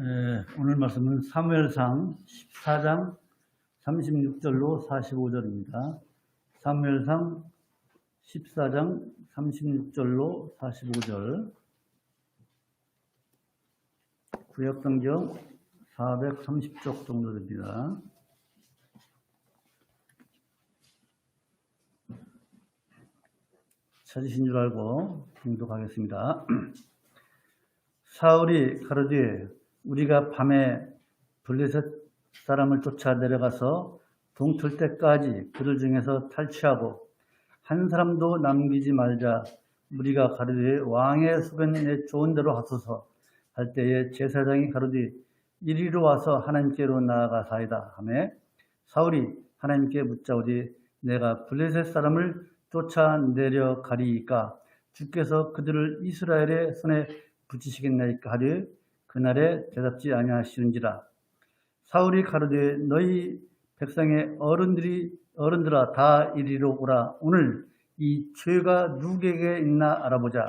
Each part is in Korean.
오늘 말씀은 사무엘상 14장 36절로 45절입니다. 사무엘상 14장 36절로 45절. 구약성경 430쪽 정도 됩니다. 찾으신 줄 알고 봉독하겠습니다. 사울이 가로되 우리가 밤에 블레셋 사람을 쫓아 내려가서 동틀 때까지 그들 중에서 탈취하고 한 사람도 남기지 말자. 우리가 가로되 왕의 소견에 좋은 대로 하소서 할 때에 제사장이 가로되 이리로 와서 하나님께로 나아가사이다 하매 사울이 하나님께 묻자오되 내가 블레셋 사람을 쫓아 내려가리이까 주께서 그들을 이스라엘의 손에 붙이시겠나이까 하되 그날에 대답지 아니하시는지라. 사울이 가로되 너희 백성의 어른들아 다 이리로 오라. 오늘 이 죄가 누구에게 있나 알아보자.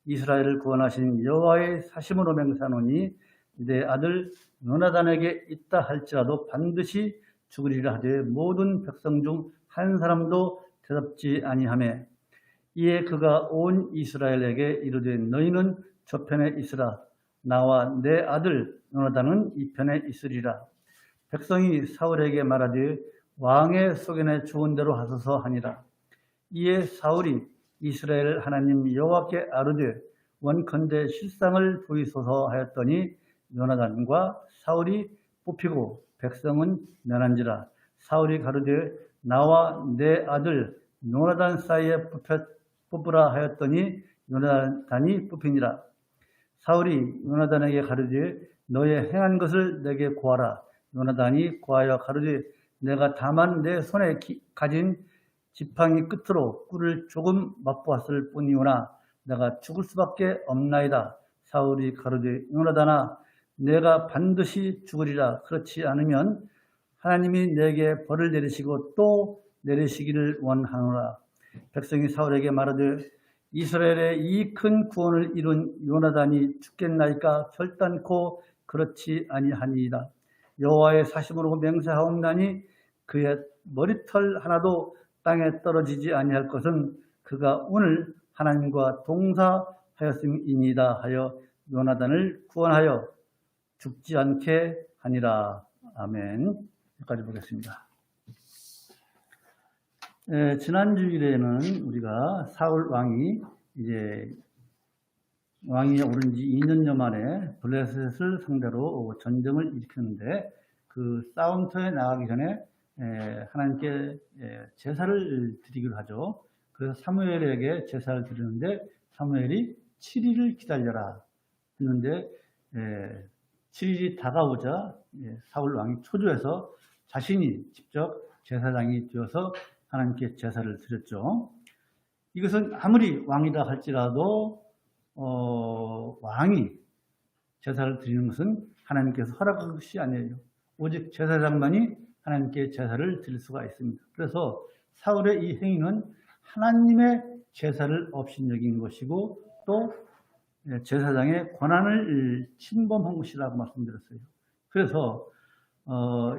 이스라엘을 구원하신 여호와의 사심으로 맹세하노니 내 아들 요나단에게 있다 할지라도 반드시 죽으리라 하되 모든 백성 중 한 사람도 대답지 아니하매 이에 그가 온 이스라엘에게 이르되 너희는 저편에 있으라. 나와 내 아들 요나단은 이 편에 있으리라. 백성이 사울에게 말하되 왕의 소견에 좋은 대로 하소서 하니라. 이에 사울이 이스라엘 하나님 여호와께 아뢰되 원컨대 실상을 보이소서 하였더니 요나단과 사울이 뽑히고 백성은 면한지라. 사울이 가로되 나와 내 아들 요나단 사이에 뽑으라 하였더니 요나단이 뽑히니라. 사울이 요나단에게 가로되 너의 행한 것을 내게 고하라. 요나단이 고하여 가로되 내가 다만 내 손에 가진 지팡이 끝으로 꿀을 조금 맛보았을 뿐이오나 내가 죽을 수밖에 없나이다. 사울이 가로되 요나단아 내가 반드시 죽으리라. 그렇지 않으면 하나님이 내게 벌을 내리시고 또 내리시기를 원하노라. 백성이 사울에게 말하되 이스라엘의 이 큰 구원을 이룬 요나단이 죽겠나이까 결단코 그렇지 아니하니이다. 여호와의 사심으로 맹세하옵나니 그의 머리털 하나도 땅에 떨어지지 아니할 것은 그가 오늘 하나님과 동사하였음이니이다 하여 요나단을 구원하여 죽지 않게 하니라. 아멘. 여기까지 보겠습니다. 지난 주일에는 우리가 사울 왕이 왕위에 오른 지 2년여 만에 블레셋을 상대로 전쟁을 일으켰는데 그 싸움터에 나가기 전에 하나님께 제사를 드리기로 하죠. 그래서 사무엘에게 제사를 드리는데 사무엘이 7일을 기다려라 했는데 7일이 다가오자 사울 왕이 초조해서 자신이 직접 제사장이 되어서 하나님께 제사를 드렸죠. 이것은 아무리 왕이다 할지라도 왕이 제사를 드리는 것은 하나님께서 허락한 것이 아니에요. 오직 제사장만이 하나님께 제사를 드릴 수가 있습니다. 그래서 사울의 이 행위는 하나님의 제사를 업신여긴 것이고 또 제사장의 권한을 침범한 것이라고 말씀드렸어요. 그래서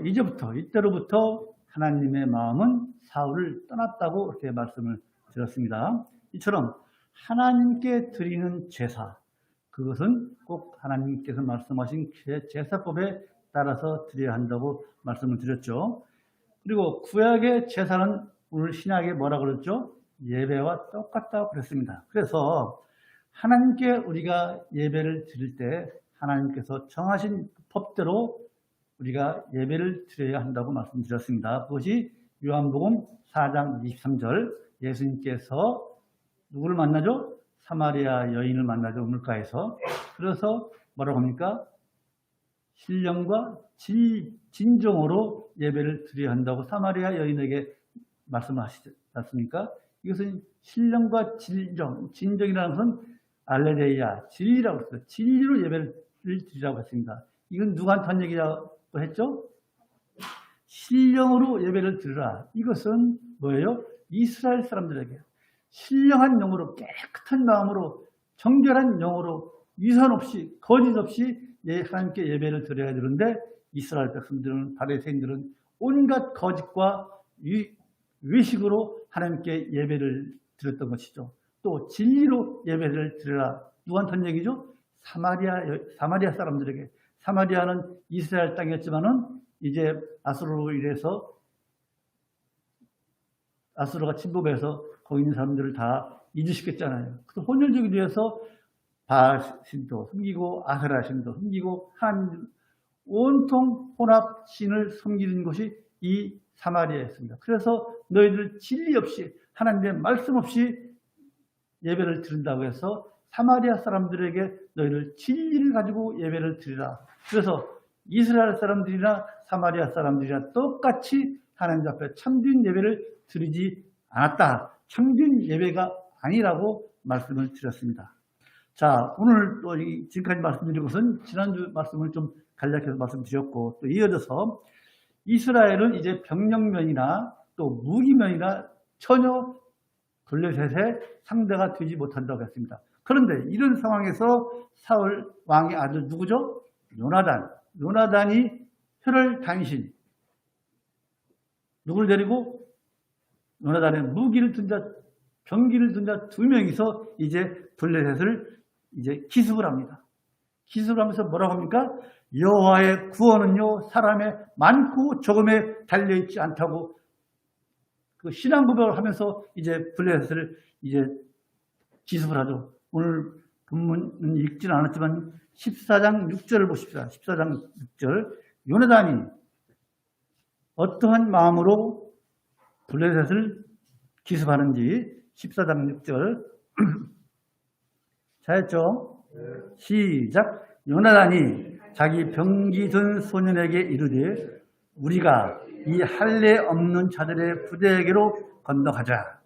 이때로부터 하나님의 마음은 사울을 떠났다고 이렇게 말씀을 드렸습니다. 이처럼 하나님께 드리는 제사, 그것은 꼭 하나님께서 말씀하신 제사법에 따라서 드려야 한다고 말씀을 드렸죠. 그리고 구약의 제사는 오늘 신약에 뭐라고 그랬죠? 예배와 똑같다고 그랬습니다. 그래서 하나님께 우리가 예배를 드릴 때 하나님께서 정하신 법대로 우리가 예배를 드려야 한다고 말씀드렸습니다. 그것이 요한복음 4장 23절 예수님께서 누구를 만나죠? 사마리아 여인을 만나죠. 우물가에서. 그래서 뭐라고 합니까? 신령과 진정으로 예배를 드려야 한다고 사마리아 여인에게 말씀하시지 않습니까? 이것은 신령과 진정이라는 것은 알레레이아, 진리라고 했어요. 진리로 예배를 드리라고 했습니다. 이건 누구한테 한 얘기라고 했죠? 신령으로 예배를 드리라. 이것은 뭐예요? 이스라엘 사람들에게 신령한 영으로 깨끗한 마음으로 정결한 영으로 위선 없이 거짓 없이 하나님께 예배를 드려야 되는데 이스라엘 백성들은, 바리새인들은 온갖 거짓과 외식으로 하나님께 예배를 드렸던 것이죠. 또 진리로 예배를 드려라. 누구한테 한 얘기죠? 사마리아 사람들에게. 사마리아는 이스라엘 땅이었지만은 이제 아수르로 인해서 아수르가 침범해서 거기 있는 사람들을 다 이주시켰잖아요. 그래서 혼혈족에 대해서 바알 신도 섬기고 아세라 신도 섬기고 하나님 온통 혼합 신을 섬기는 곳이 이 사마리아였습니다. 그래서 너희들 진리 없이 하나님의 말씀 없이 예배를 드린다고 해서 사마리아 사람들에게 너희들 진리를 가지고 예배를 드리라. 그래서 이스라엘 사람들이나 사마리아 사람들이나 똑같이 하나님 앞에 참된 예배를 드리지 않았다. 참된 예배가 아니라고 말씀을 드렸습니다. 자, 오늘 또 지금까지 말씀드린 것은 지난주 말씀을 좀 간략해서 말씀드렸고, 또 이어져서 이스라엘은 이제 병력면이나 또 무기면이나 전혀 블레셋의 상대가 되지 못한다고 했습니다. 그런데 이런 상황에서 사울 왕의 아들 누구죠? 요나단이 혈을 단신, 누굴 데리고? 요나단의 무기를 든 자, 병기를 든 자 2명이서 이제 블레셋을 이제 기습을 합니다. 기습을 하면서 뭐라고 합니까? 여호와의 구원은요, 사람의 많고 적음에 달려있지 않다고 그 신앙 고백을 하면서 이제 블레셋을 이제 기습을 하죠. 오늘 본문은 읽지는 않았지만 14장 6절을 보십시다. 14장 6절. 요나단이 어떠한 마음으로 블레셋을 기습하는지 14장 6절. 잘했죠? 시작. 요나단이 자기 병기 든 소년에게 이르되 우리가 이 할례 없는 자들의 부대에게로 건너가자.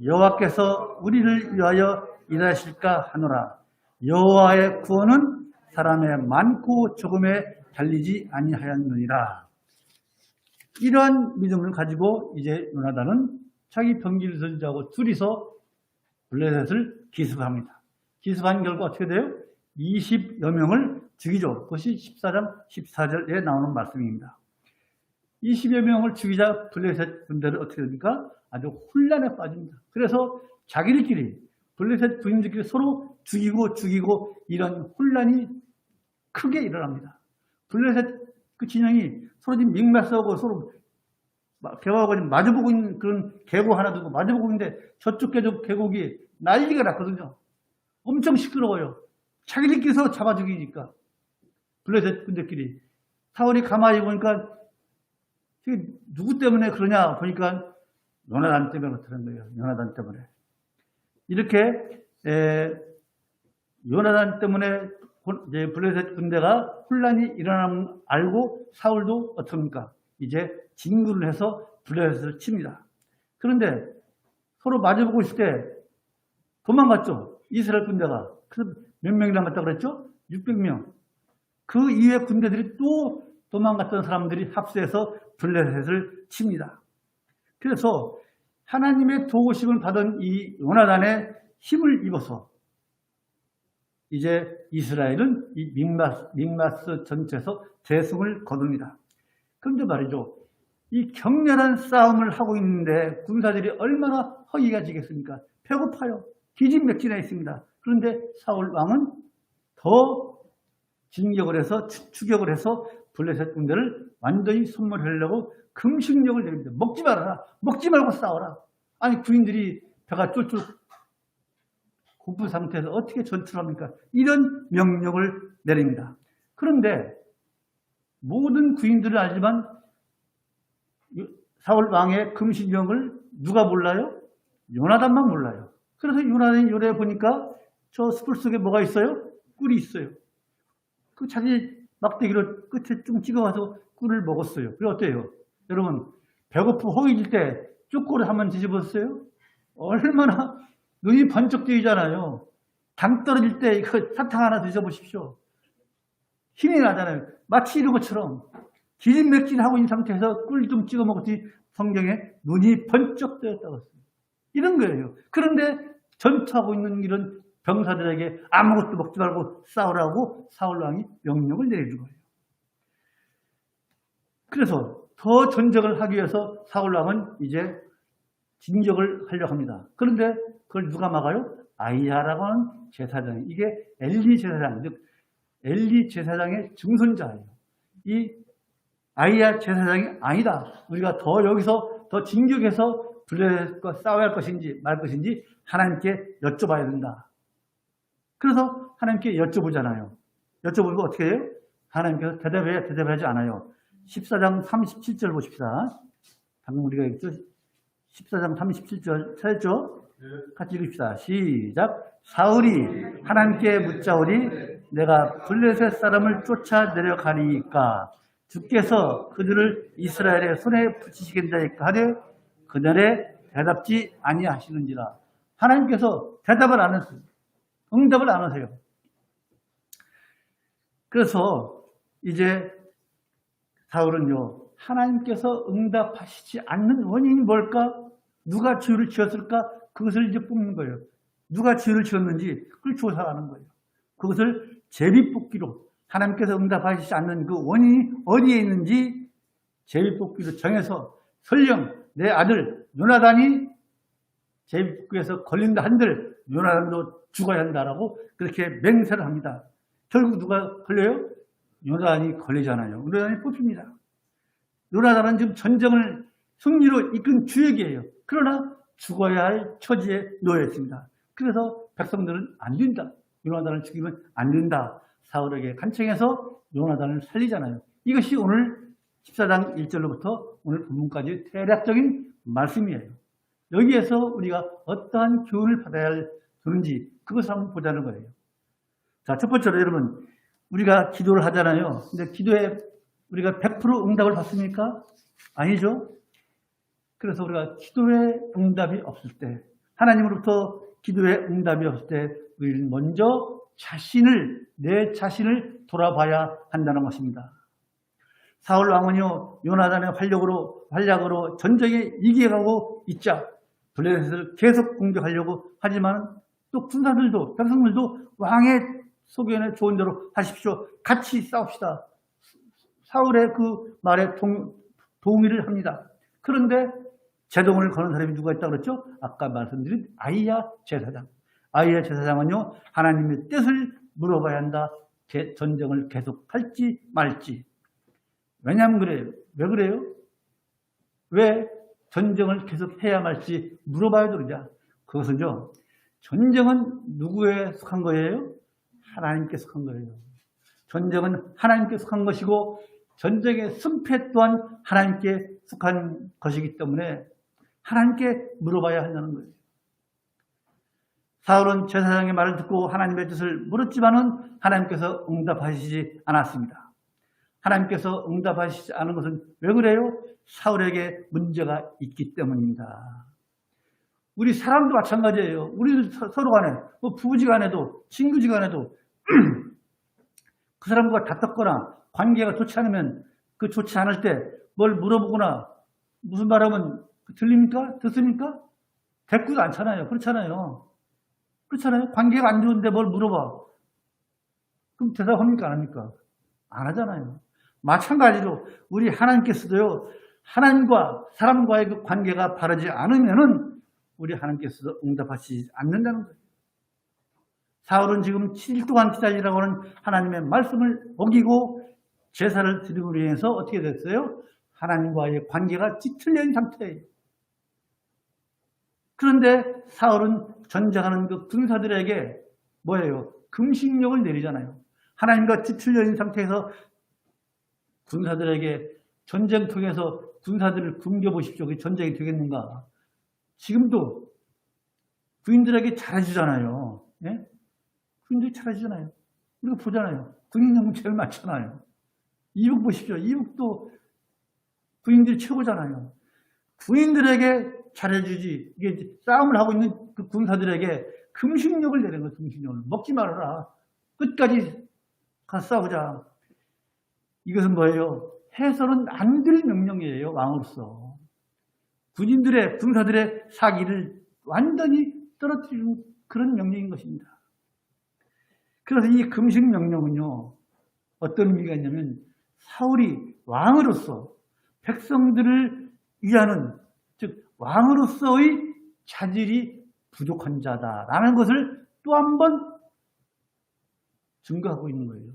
여호와께서 우리를 위하여 일하실까 하노라. 여호와의 구원은 사람의 많고 적음에 달리지 아니하였느니라. 이러한 믿음을 가지고 이제 요나단은 자기 병기를 든 자하고 둘이서 블레셋을 기습합니다. 기습한 결과 어떻게 돼요? 20여 명을 죽이죠. 그것이 14장 14절에 나오는 말씀입니다. 20여 명을 죽이자 블레셋 군대를 어떻게 됩니까? 아주 혼란에 빠집니다. 그래서 자기들끼리 블레셋 군인들끼리 서로 죽이고 이런 혼란이 크게 일어납니다. 블레셋 그 진영이 서로 지금 믹매싸우고 서로 대화하고 마주보고 있는 그런 계곡 하나 두고 마주보고 있는데 저쪽 계곡이 난리가 났거든요. 엄청 시끄러워요. 자기들끼리 서로 잡아 죽이니까. 블레셋 군대끼리. 사울이 가만히 보니까 누구 때문에 그러냐 보니까 요나단 때문에 그렇다는 거예요. 요나단 때문에. 이렇게 요나단 때문에 이제 블레셋 군대가 혼란이 일어나면 알고 사울도 어떻습니까? 이제 진군을 해서 블레셋을 칩니다. 그런데 서로 마주보고 있을 때 도망갔죠. 이스라엘 군대가. 그래서 몇 명이 남았다고 그랬죠? 600명. 그 이외 군대들이 또 도망갔던 사람들이 합세해서 블레셋을 칩니다. 그래서 하나님의 도우심을 받은 이 요나단의 힘을 입어서 이제 이스라엘은 이 믹마스 전체에서 대승을 거둡니다. 그런데 말이죠. 이 격렬한 싸움을 하고 있는데 군사들이 얼마나 허기가 지겠습니까? 배고파요. 기진맥진해 있습니다. 그런데 사울 왕은 더 진격을 해서 추격을 해서 블레셋 군대를 완전히 소멸하려고 금식령을 내립니다. 먹지 말아라. 먹지 말고 싸워라. 아니 군인들이 배가 쫄쫄 고픈 상태에서 어떻게 전투를 합니까? 이런 명령을 내립니다. 그런데 모든 군인들은 알지만 사울 왕의 금식령을 누가 몰라요? 요나단만 몰라요. 그래서 요나단이 요래 보니까 저 숯불 속에 뭐가 있어요? 꿀이 있어요. 그 자기 막대기로 끝에 좀 찍어가서 꿀을 먹었어요. 그게 어때요? 여러분 배고프고 허기질 때 쭈꾸를 한번 뒤집었어요? 얼마나 눈이 번쩍 뜨이잖아요. 당 떨어질 때 이거 사탕 하나 드셔보십시오. 힘이 나잖아요. 마치 이런 것처럼 기진맥진하고 있는 상태에서 꿀 좀 찍어 먹었더니 성경에 눈이 번쩍 뜨였다고 했어요. 이런 거예요. 그런데 전투하고 있는 이런 병사들에게 아무것도 먹지 말고 싸우라고 사울왕이 명령을 내려준 거예요. 그래서 더 전쟁을 하기 위해서 사울왕은 이제 진격을 하려고 합니다. 그런데 그걸 누가 막아요? 아이야라고 하는 제사장. 이게 엘리 제사장, 즉 엘리 제사장의 증손자예요. 이 아이야 제사장이 아니다. 우리가 더 여기서 더 진격해서 블레셋과 싸워야 할 것인지 말 것인지 하나님께 여쭤봐야 된다. 그래서 하나님께 여쭤보잖아요. 여쭤보면 어떻게 해요? 하나님께서 대답하지 않아요. 14장 37절 보십시다. 방금 우리가 읽죠? 14장 37절 찾았죠? 같이 읽읍시다. 시작. 사울이 하나님께 묻자오리 내가 블레셋 사람을 쫓아 내려가리이까 주께서 그들을 이스라엘의 손에 붙이시겠나이까 하되 그날에 대답지 아니하시는지라. 하나님께서 대답을 안 하세요. 응답을 안 하세요. 그래서 이제 사울은요, 하나님께서 응답하시지 않는 원인이 뭘까? 누가 죄를 지었을까? 그것을 이제 뽑는 거예요. 누가 죄를 지었는지 그걸 조사하는 거예요. 그것을 제비뽑기로 하나님께서 응답하시지 않는 그 원인이 어디에 있는지 제비뽑기로 정해서 설령 내 아들 요나단이 제비뽑기에서 걸린다 한들 요나단도 죽어야 한다라고 그렇게 맹세를 합니다. 결국 누가 걸려요? 요나단이 걸리잖아요. 요나단이 뽑힙니다. 요나단은 지금 전쟁을 승리로 이끈 주역이에요. 그러나 죽어야 할 처지에 놓여 있습니다. 그래서 백성들은 안 된다. 요나단을 죽이면 안 된다. 사울에게 간청해서 요나단을 살리잖아요. 이것이 오늘 14장 1절로부터 오늘 본문까지 대략적인 말씀이에요. 여기에서 우리가 어떠한 교훈을 받아야 되는지 그것을 한번 보자는 거예요. 자, 첫 번째로 여러분, 우리가 기도를 하잖아요. 근데 기도에 우리가 100% 응답을 받습니까? 아니죠. 그래서 우리가 기도에 응답이 없을 때, 하나님으로부터 기도에 응답이 없을 때 우리는 먼저 내 자신을 돌아봐야 한다는 것입니다. 사울 왕은요, 요나단의 활약으로 전쟁에 이겨가고 있자 블레셋을 계속 공격하려고 하지만 또 군사들도 백성들도 왕의 소견에 좋은 대로 하십시오. 같이 싸웁시다. 사울의 그 말에 동의를 합니다. 그런데 제동을 거는 사람이 누가 있다고 그랬죠? 아까 말씀드린 아이야 제사장. 아이야 제사장은요, 하나님의 뜻을 물어봐야 한다. 전쟁을 계속할지 말지. 왜냐하면 그래요. 왜 그래요? 왜 전쟁을 계속해야 말지 물어봐야 되느냐? 그것은요, 전쟁은 누구에 속한 거예요? 하나님께 속한 거예요. 전쟁은 하나님께 속한 것이고 전쟁의 승패 또한 하나님께 속한 것이기 때문에 하나님께 물어봐야 한다는 거예요. 사울은 제사장의 말을 듣고 하나님의 뜻을 물었지만은 하나님께서 응답하시지 않았습니다. 하나님께서 응답하시지 않은 것은 왜 그래요? 사울에게 문제가 있기 때문입니다. 우리 사람도 마찬가지예요. 우리 서로 간에, 부부지간에도, 친구지간에도 그 사람과 다퉜거나 관계가 좋지 않으면 그 좋지 않을 때 뭘 물어보거나 무슨 말하면 들립니까? 듣습니까? 대꾸도 않잖아요. 그렇잖아요. 관계가 안 좋은데 뭘 물어봐. 그럼 대답합니까? 안 합니까? 안 하잖아요. 마찬가지로 우리 하나님께서도요, 하나님과 사람과의 그 관계가 바르지 않으면은 우리 하나님께서도 응답하시지 않는다는 거예요. 사울은 지금 7일 동안 기다리라고 하는 하나님의 말씀을 어기고 제사를 드리고 인해서 어떻게 됐어요? 하나님과의 관계가 찌틀려 있는 상태예요. 그런데 사울은 전쟁하는 그 군사들에게 뭐예요? 금식령을 내리잖아요. 하나님과 찌틀려 있는 상태에서 군사들에게 전쟁통에서 군사들을 굶겨보십시오. 그게 전쟁이 되겠는가? 지금도 군인들에게 잘해주잖아요. 예? 군인들이 잘해주잖아요. 우리가 보잖아요. 군인연금 제일 많잖아요. 이북 보십시오. 이북도 군인들이 최고잖아요. 군인들에게 잘해주지. 이게 싸움을 하고 있는 그 군사들에게 금식령을 내는 거예요. 금식령을. 먹지 말아라. 끝까지 가서 싸우자. 이것은 뭐예요? 해서는 안 될 명령이에요. 왕으로서. 군사들의 사기를 완전히 떨어뜨리는 그런 명령인 것입니다. 그래서 이 금식 명령은요, 어떤 의미가 있냐면 사울이 왕으로서 백성들을 위하는, 즉 왕으로서의 자질이 부족한 자다라는 것을 또 한 번 증거하고 있는 거예요.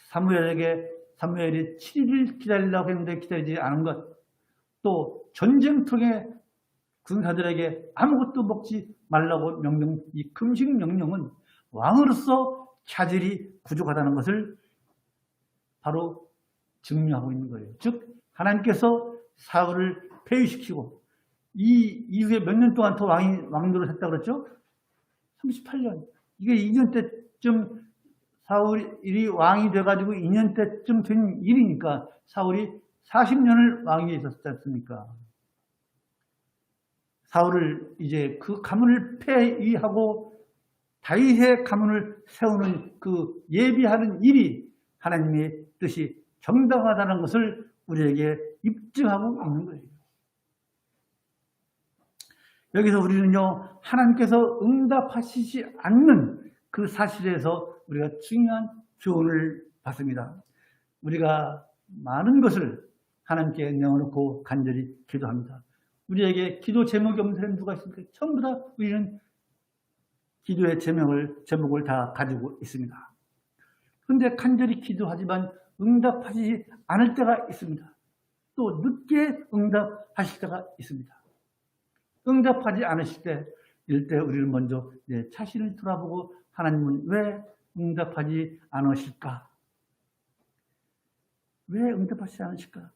사무엘이 7일 기다리려고 했는데 기다리지 않은 것, 또 전쟁통에 군사들에게 아무것도 먹지 말라고 이 금식 명령은 왕으로서 자질이 부족하다는 것을 바로 증명하고 있는 거예요. 즉 하나님께서 사울을 폐위시키고 이 이후에 몇 년 동안 더 왕노릇 했다고 그랬죠? 38년. 이게 2년 때쯤 사울이 왕이 돼가지고 2년 때쯤 된 일이니까 사울이 40년을 왕위에 있었지 않습니까? 사울을 이제 그 가문을 폐위하고 다윗의 가문을 세우는 그 예비하는 일이 하나님의 뜻이 정당하다는 것을 우리에게 입증하고 있는 거예요. 여기서 우리는요, 하나님께서 응답하시지 않는 그 사실에서 우리가 중요한 교훈을 받습니다. 우리가 많은 것을 하나님께 내어놓고 간절히 기도합니다. 우리에게 기도 제목이 없는 사람이 누가 있습니까? 전부 다 우리는 기도의 제목을 다 가지고 있습니다. 그런데 간절히 기도하지만 응답하지 않을 때가 있습니다. 또 늦게 응답하실 때가 있습니다. 응답하지 않으실 때, 이럴 때 우리는 먼저 내 자신을 돌아보고 하나님은 왜 응답하지 않으실까? 왜 응답하지 않으실까?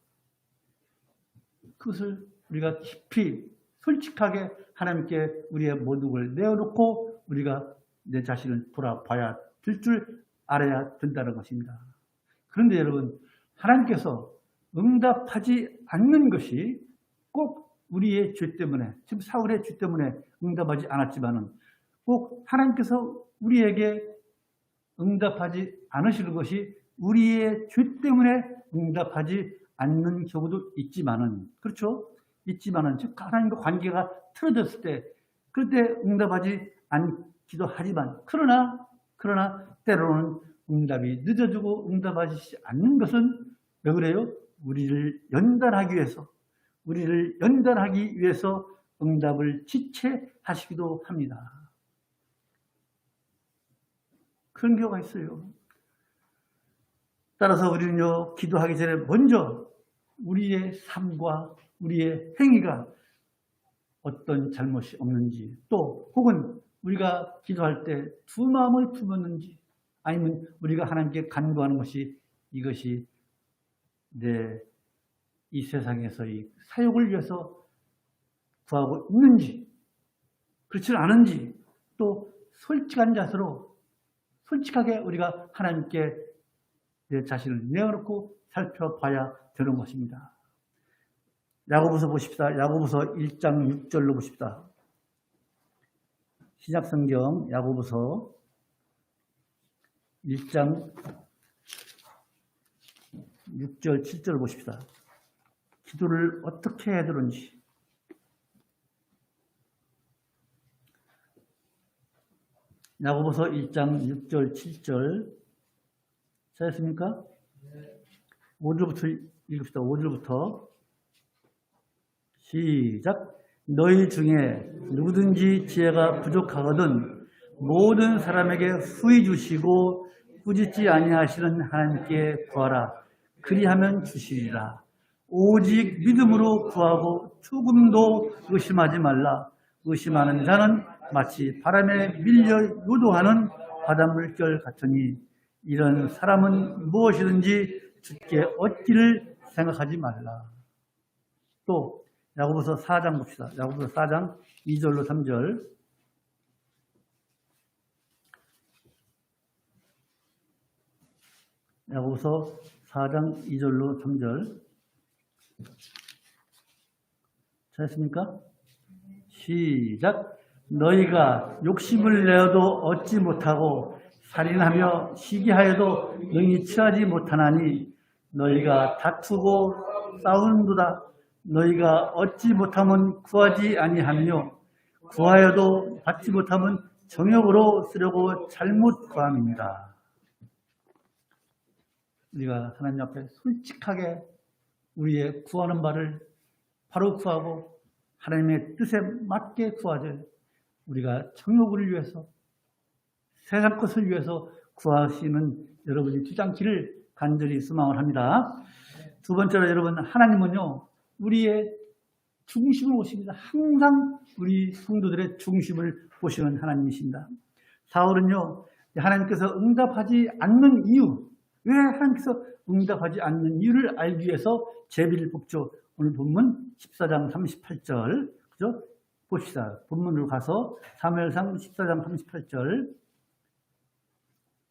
그것을 우리가 깊이 솔직하게 하나님께 우리의 모든 걸 내어놓고 우리가 내 자신을 돌아봐야 될 줄 알아야 된다는 것입니다. 그런데 여러분, 하나님께서 응답하지 않는 것이 꼭 우리의 죄 때문에, 지금 사울의 죄 때문에 응답하지 않았지만은 꼭 하나님께서 우리에게 응답하지 않으시는 것이 우리의 죄 때문에 응답하지 않는 경우도 있지만은, 그렇죠? 있지만은, 즉, 하나님과 관계가 틀어졌을 때, 그럴 때 응답하지 않기도 하지만, 그러나, 때로는 응답이 늦어지고 응답하지 않는 것은 왜 그래요? 우리를 연단하기 위해서 응답을 지체하시기도 합니다. 그런 경우가 있어요. 따라서 우리는요, 기도하기 전에 먼저 우리의 삶과 우리의 행위가 어떤 잘못이 없는지, 또 혹은 우리가 기도할 때 두 마음을 품었는지, 아니면 우리가 하나님께 간구하는 것이 이것이 이 세상에서의 사역을 위해서 구하고 있는지, 그렇지 않은지, 또 솔직한 자세로 솔직하게 우리가 하나님께 내 자신을 내어놓고 살펴봐야 되는 것입니다. 야고보서 보십시다. 야고보서 1장 6절로 보십시다. 신약성경 야고보서 1장 6절 7절 보십시다. 기도를 어떻게 해야 되는지. 야고보서 1장 6절 7절 찾았습니까? 5절부터 읽읍시다. 5절부터 시작. 너희 중에 누구든지 지혜가 부족하거든 모든 사람에게 후히 주시고 꾸짖지 아니하시는 하나님께 구하라. 그리하면 주시리라. 오직 믿음으로 구하고 조금도 의심하지 말라. 의심하는 자는 마치 바람에 밀려 요동하는 바닷물결 같으니 이런 사람은 무엇이든지 주께 얻기를 생각하지 말라. 또 야고보서 4장 봅시다. 야고보서 4장 2절로 3절. 야고보서 4장 2절로 3절. 찾았습니까? 시작. 너희가 욕심을 내어도 얻지 못하고 살인하며 시기하여도 능히 취하지 못하나니 너희가 다투고 싸우는도다. 너희가 얻지 못하면 구하지 아니하며 구하여도 받지 못하면 정욕으로 쓰려고 잘못 구함입니다. 우리가 하나님 앞에 솔직하게 우리의 구하는 바를 바로 구하고 하나님의 뜻에 맞게 구하되 우리가 정욕을 위해서 세상 것을 위해서 구하시는 여러분이 되지 않기를 간절히 소망을 합니다. 두 번째로 여러분, 하나님은요 우리의 중심을 보십니다. 항상 우리 성도들의 중심을 보시는 하나님이십니다. 사울은요 하나님께서 응답하지 않는 이유, 왜 하나님께서 응답하지 않는 이유를 알기 위해서 제비를 뽑죠. 오늘 본문 14장 38절 그죠? 봅시다. 본문으로 가서 사무엘상 14장 38절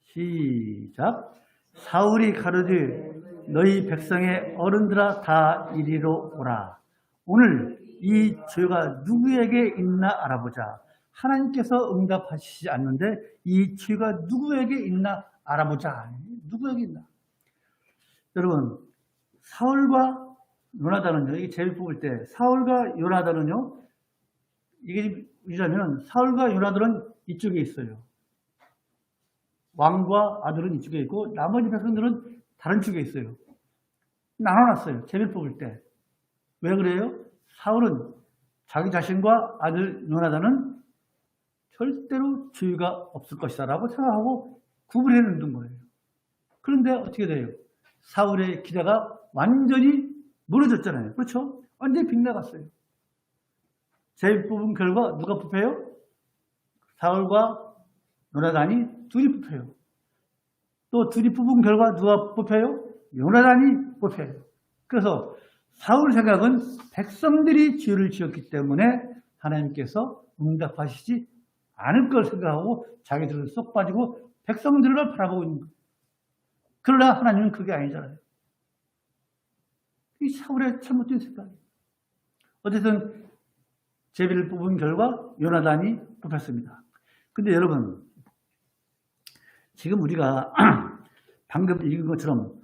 시작. 사울이 가로되 너희 백성의 어른들아 다 이리로 오라. 오늘 이 죄가 누구에게 있나 알아보자. 하나님께서 응답하시지 않는데 이 죄가 누구에게 있나 알아보자. 누구에게 있나? 여러분, 사울과 요나단은요, 이게 제비 뽑을 때 사울과 요나단은요, 이게 이라면 사울과 요나단은 이쪽에 있어요. 왕과 아들은 이쪽에 있고 나머지 백성들은 다른 쪽에 있어요. 나눠놨어요. 제비 뽑을 때. 왜 그래요? 사울은 자기 자신과 아들 요나단은 절대로 죄가 없을 것이다 라고 생각하고 구분해 놓는 거예요. 그런데 어떻게 돼요? 사울의 기대가 완전히 무너졌잖아요. 그렇죠? 완전히 빗나갔어요. 제비 뽑은 결과 누가 뽑혀요? 사울과 요나단이 둘이 뽑혀요. 또 둘이 뽑은 결과 누가 뽑혀요? 요나단이 뽑혀요. 그래서 사울 생각은 백성들이 죄를 지었기 때문에 하나님께서 응답하시지 않을 걸 생각하고 자기들은 쏙 빠지고 백성들을 바라보고 있는 거예요. 그러나 하나님은 그게 아니잖아요. 이 사울의 잘못된 생각이에요. 어쨌든 제비를 뽑은 결과 요나단이 뽑혔습니다. 근데 여러분, 지금 우리가 방금 읽은 것처럼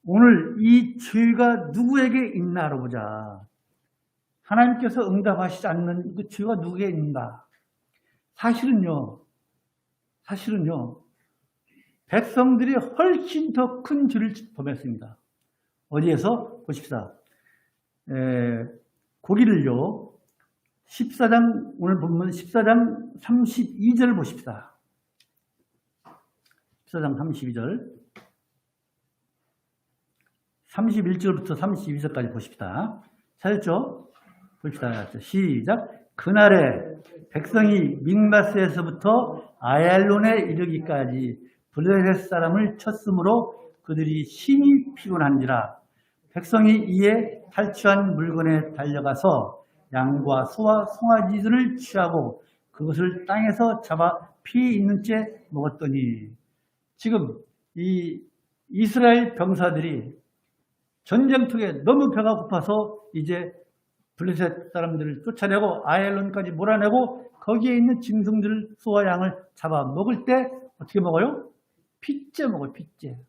오늘 이 죄가 누구에게 있나 알아보자. 하나님께서 응답하시지 않는 그 죄가 누구에게 있는가? 사실은요, 백성들이 훨씬 더 큰 죄를 범했습니다. 어디에서? 보십시다. 고기를요, 14장, 오늘 본문 14장 32절 보십시다. 14장 32절. 31절부터 32절까지 보십시다. 찾았죠? 봅시다. 시작. 그날에 백성이 믹마스에서부터 아얄론에 이르기까지 블레셋 사람을 쳤으므로 그들이 심히 피곤한지라. 백성이 이에 탈취한 물건에 달려가서 양과 소와 송아지들을 취하고 그것을 땅에서 잡아 피 있는 채 먹었더니, 지금 이 이스라엘 병사들이 전쟁통에 너무 배가 고파서 이제 블레셋 사람들을 쫓아내고 아얄론까지 몰아내고 거기에 있는 짐승들 소와 양을 잡아 먹을 때 어떻게 먹어요? 핏째 먹어요. 핏째.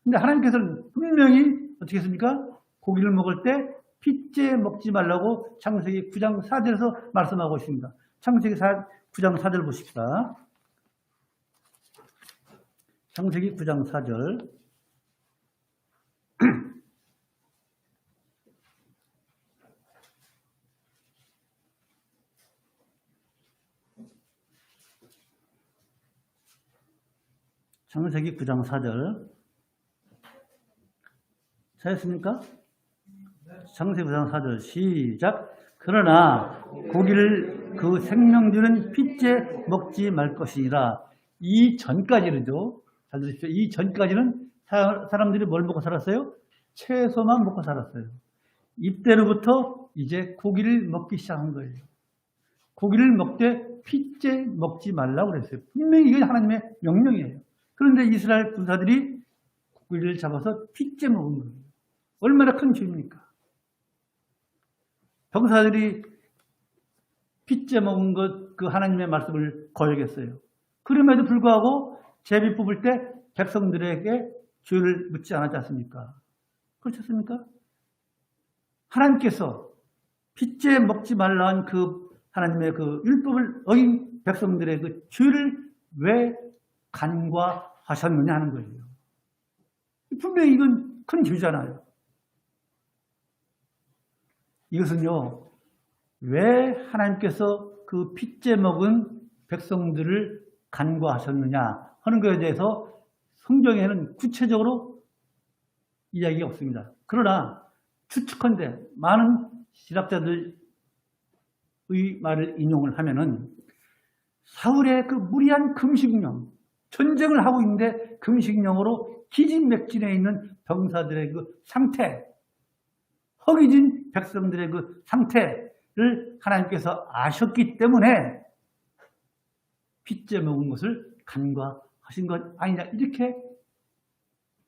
근데 하나님께서는 분명히 어떻게 했습니까? 고기를 먹을 때 핏째 먹지 말라고 창세기 9장 4절에서 말씀하고 있습니다. 창세기 9장 4절 보십시다. 창세기 9장 4절. 창세기 9장 4절. 찾았습니까? 창세기 9장 4절 시작. 그러나 고기를 그 생명주는 핏째 먹지 말 것이니라. 이 전까지는요, 잘 들으십시오. 이 전까지는 사람들이 뭘 먹고 살았어요? 채소만 먹고 살았어요. 이때로부터 이제 고기를 먹기 시작한 거예요. 고기를 먹되 핏째 먹지 말라고 그랬어요. 분명히 이건 하나님의 명령이에요. 그런데 이스라엘 군사들이 고기를 잡아서 핏째 먹은 거예요. 얼마나 큰 죄입니까? 병사들이 핏째 먹은 것, 그 하나님의 말씀을 거역했어요. 그럼에도 불구하고 제비 뽑을 때 백성들에게 죄를 묻지 않았지 않습니까? 그렇지 않습니까? 하나님께서 핏째 먹지 말라는 그 하나님의 그 율법을 어긴 백성들의 그 죄를 왜 간과하셨느냐 하는 거예요. 분명히 이건 큰 죄잖아요. 이것은요, 왜 하나님께서 그 핏째 먹은 백성들을 간과하셨느냐 하는 것에 대해서 성경에는 구체적으로 이야기가 없습니다. 그러나 추측컨대 많은 신학자들의 말을 인용을 하면은 사울의 그 무리한 금식령, 전쟁을 하고 있는데 금식령으로 기진맥진해 있는 병사들의 그 상태, 허기진 백성들의 그 상태를 하나님께서 아셨기 때문에 핏째 먹은 것을 간과하신 것 아니냐 이렇게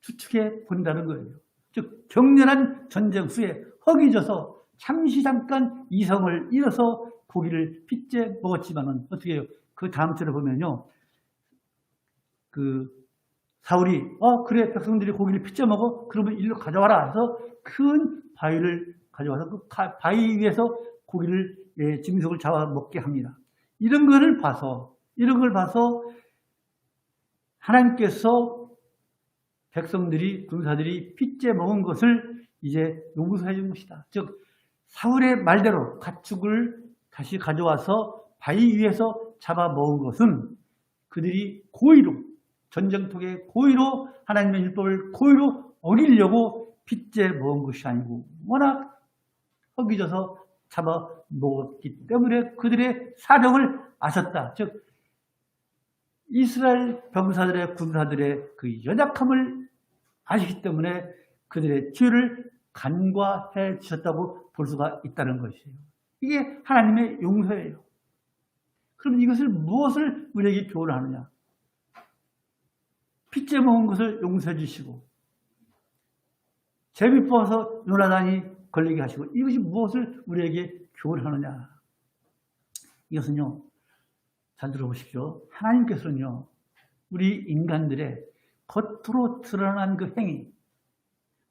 추측해 본다는 거예요. 즉 격렬한 전쟁 후에 허기져서 잠시 잠깐 이성을 잃어서 고기를 핏째 먹었지만은 어떻게 해요? 그 다음 절에 보면요, 그 사울이 그래 백성들이 고기를 핏째 먹어 그러면 일로 가져와라 해서 큰 바위를 가져와서 그 바위 위에서 고기를 짐승을 잡아 먹게 합니다. 이런 걸 봐서 하나님께서 백성들이 군사들이 핏째 먹은 것을 이제 용서해 준 것이다. 즉 사울의 말대로 가축을 다시 가져와서 바위 위에서 잡아 먹은 것은 그들이 고의로 전쟁통에 고의로 하나님의 율법을 고의로 어기려고 핏째 먹은 것이 아니고 워낙 허기져서 잡아 먹었기 때문에 그들의 사정을 아셨다. 즉 이스라엘 병사들의 군사들의 그 연약함을 아시기 때문에 그들의 죄를 간과해 주셨다고 볼 수가 있다는 것이에요. 이게 하나님의 용서예요. 그럼 이것을 무엇을 우리에게 교훈하느냐? 핏째 먹은 것을 용서해 주시고 제비뽑아서 요나단이 걸리게 하시고 이것이 무엇을 우리에게 교훈하느냐? 이것은요, 잘 들어보십시오. 하나님께서는요, 우리 인간들의 겉으로 드러난 그 행위,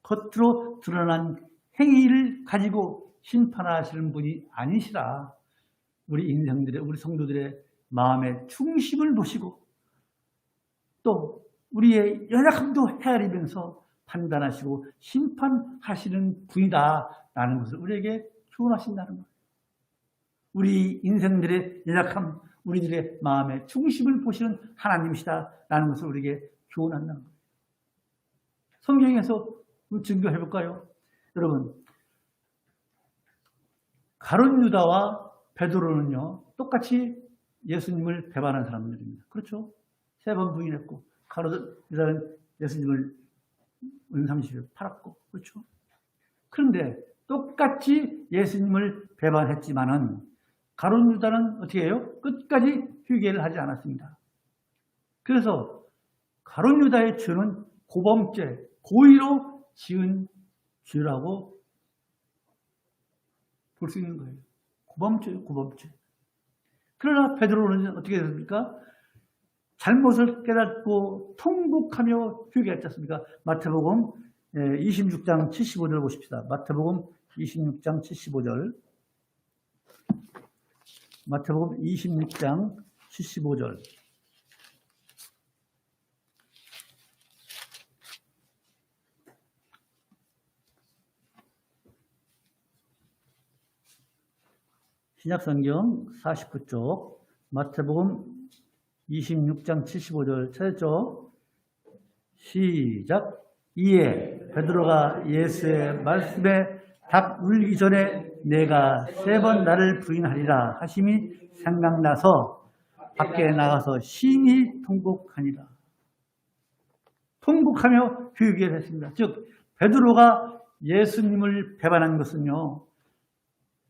겉으로 드러난 행위를 가지고 심판하시는 분이 아니시라 우리 인생들의, 우리 성도들의 마음의 중심을 보시고 또 우리의 연약함도 헤아리면서 판단하시고 심판하시는 분이다라는 것을 우리에게 교훈하신다는 거예요. 우리 인생들의 연약함, 우리들의 마음의 중심을 보시는 하나님이시다라는 것을 우리에게 교훈한다는 거예요. 성경에서 증거해 볼까요? 여러분, 가룟 유다와 베드로는요 똑같이 예수님을 배반한 사람들입니다. 그렇죠? 3번 부인했고 가룟 유다는 예수님을 은삼십에 팔았고, 그렇죠? 그런데 똑같이 예수님을 배반했지만은 가룟 유다는 어떻게 해요? 끝까지 회개를 하지 않았습니다. 그래서 가룟 유다의 죄는 고범죄, 고의로 지은 죄라고 볼 수 있는 거예요. 고범죄예요, 고범죄. 그러나 베드로는 어떻게 됐습니까? 잘못을 깨닫고 통곡하며 회개했지 않습니까? 마태복음 26장 75절 보십시다. 마태복음 26장 75절. 마태복음 26장 75절. 신약성경 49쪽 마태복음 26장 75절 찾았죠? 시작. 이에 베드로가 예수의 말씀에 답 울기 전에 내가 3번 나를 부인하리라 하심이 생각나서 밖에 나가서 심히 통곡하니라. 통곡하며 회개를 했습니다. 즉 베드로가 예수님을 배반한 것은요,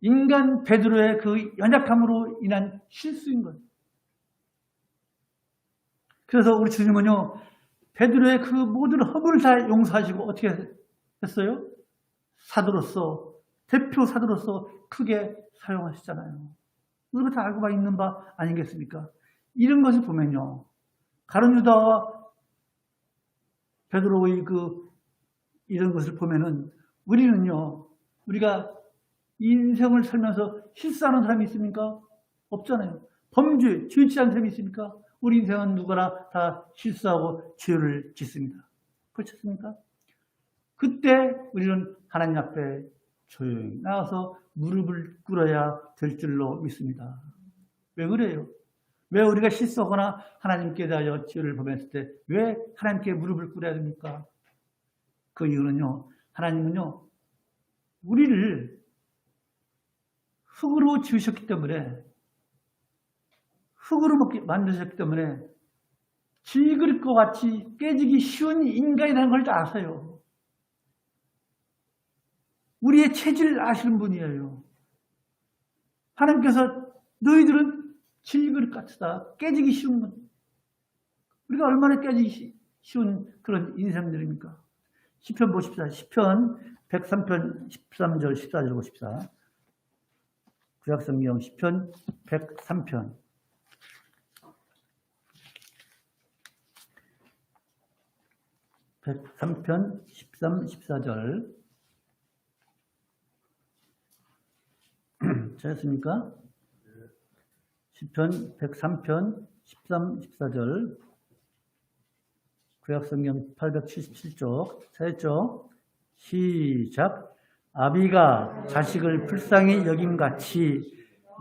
인간 베드로의 그 연약함으로 인한 실수인 거예요. 그래서 우리 주님은요, 베드로의 그 모든 허물을 다 용서하시고 어떻게 했어요? 사도로서, 대표 사도로서 크게 사용하시잖아요. 우리가 다 알고 있는 바 아니겠습니까? 이런 것을 보면요, 가룟 유다와 베드로의 이런 것을 보면은 우리는요, 우리가 인생을 살면서 실수하는 사람이 있습니까? 없잖아요. 범죄, 지었지 않은 사람이 있습니까? 우리 인생은 누구나 다 실수하고 죄를 짓습니다. 그렇습니까? 그때 우리는 하나님 앞에 조용히 나와서 무릎을 꿇어야 될 줄로 믿습니다. 왜 그래요? 왜 우리가 실수하거나 하나님께 대하여 죄를 범했을 때 왜 하나님께 무릎을 꿇어야 됩니까? 그 이유는요, 하나님은요, 우리를 흙으로 지으셨기 때문에, 흙으로 만드셨기 때문에 질그릇과 같이 깨지기 쉬운 인간이라는 걸 다 아세요. 우리의 체질을 아시는 분이에요. 하나님께서 너희들은 질그릇 같다. 깨지기 쉬운 분. 우리가 얼마나 깨지기 쉬운 그런 인생들입니까? 시편 보십시다. 시편 103편 13절 14절 보십시다. 구약성경 시편 103편 13, 14절 찾았습니까? 시편 103편 13, 14절 구약성경 877쪽 찾았죠? 시작. 아비가 자식을 불쌍히 여김같이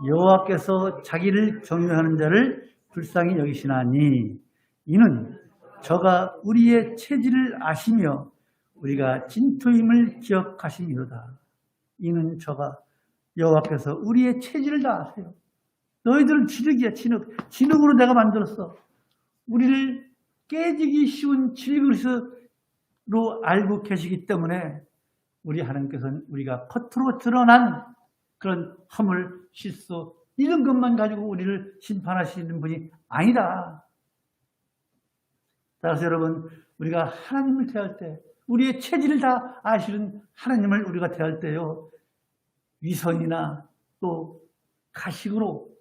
여호와께서 자기를 경외하는 자를 불쌍히 여기시나니 이는 저가 우리의 체질을 아시며 우리가 진토임을 기억하심이로다. 이는 저가 여호와께서 우리의 체질을 다 아세요. 너희들은 진흙이야, 진흙. 진흙으로 내가 만들었어. 우리를 깨지기 쉬운 질그릇으로 알고 계시기 때문에 우리 하나님께서는 우리가 겉으로 드러난 그런 허물, 실수 이런 것만 가지고 우리를 심판하시는 분이 아니다. 따라서 여러분, 우리가 하나님을 대할 때 우리의 체질을 다 아시는 하나님을 우리가 대할 때요, 위선이나 또 가식으로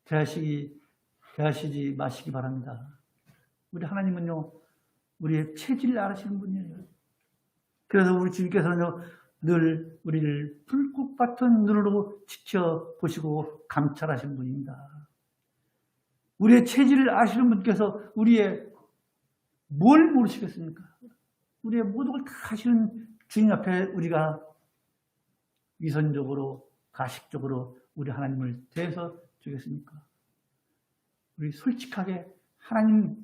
대하시지 마시기 바랍니다. 우리 하나님은요, 우리의 체질을 아시는 분이에요. 그래서 우리 주님께서는요, 늘 우리를 불꽃 같은 눈으로 지켜보시고 감찰하시는 분입니다. 우리의 체질을 아시는 분께서 우리의 뭘 모르시겠습니까? 우리의 모든 걸 다 아시는 주님 앞에 우리가 위선적으로, 가식적으로 우리 하나님을 대해서 주겠습니까? 우리 솔직하게 하나님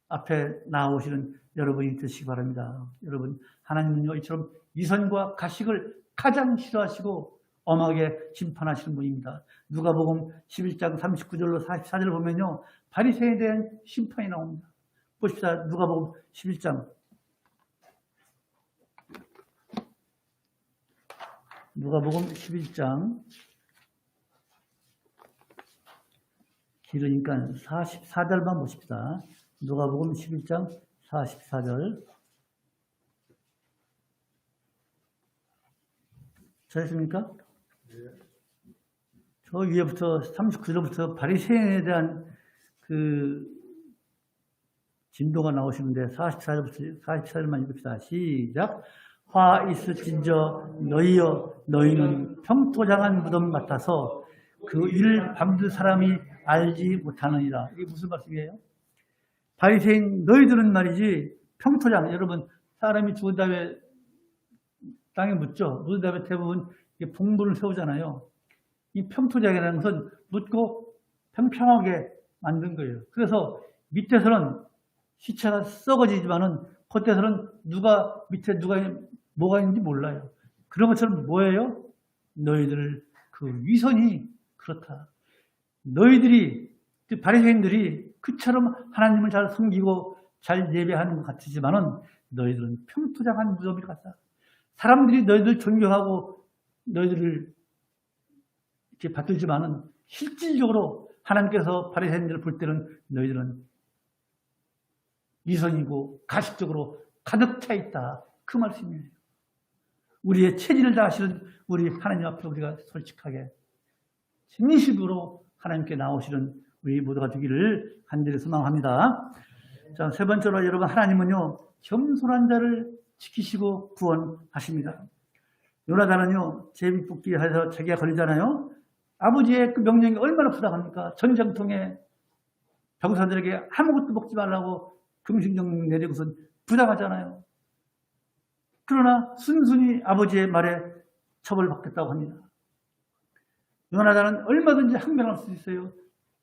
앞에 나오시는 여러분이 되시기 바랍니다. 여러분, 하나님은요, 이처럼 위선과 가식을 가장 싫어하시고 엄하게 심판하시는 분입니다. 누가복음 11장 39절로 44절을 보면요, 바리새인에 대한 심판이 나옵니다. 보십시다. 누가복음 11장. 누가복음 11장. 길으니까 44절만 보십시다. 누가복음 11장 44절. 찾았습니까? 저 위에부터 39절부터 바리새인에 대한 그 진도가 나오시는데 44절만 읽읍시다. 시작. 화 있을진저 너희여, 너희는 평토장한 무덤 같아서 그 일을 밤들 사람이 알지 못하느니라. 이게 무슨 말씀이에요? 바리새인 너희들은 말이지, 평토장, 여러분 사람이 죽은 다음에 땅에 묻죠. 묻은 다음에 대부분 봉분을 세우잖아요. 이 평토장이라는 것은 묻고 평평하게 만든 거예요. 그래서 밑에서는 시체가 썩어지지만은 겉에서는 밑에 뭐가 있는지 몰라요. 그런 것처럼 뭐예요? 너희들 그 위선이 그렇다. 너희들이, 바리새인들이 그처럼 하나님을 잘 섬기고 잘 예배하는 것 같으지만은 너희들은 평토장한 무덤이 같다. 사람들이 너희들 존경하고 너희들을 이렇게 받들지만은 실질적으로 하나님께서 바리새인들을 볼 때는 너희들은 위선이고 가식적으로 가득 차 있다. 그 말씀이에요. 우리의 체질을 다 아시는 우리 하나님 앞에 우리가 솔직하게 진실으로 하나님께 나오시는 우리 모두가 되기를 간절히 소망합니다. 자, 세 번째로 여러분, 하나님은요, 겸손한 자를 지키시고 구원하십니다. 요나단은요, 제비 뽑기 해서 자기가 걸리잖아요. 아버지의 그 명령이 얼마나 부당합니까? 전쟁통에 병사들에게 아무것도 먹지 말라고 금신령 내리고선 부당하잖아요. 그러나 순순히 아버지의 말에 처벌받겠다고 합니다. 요나단은 얼마든지 항변할 수 있어요.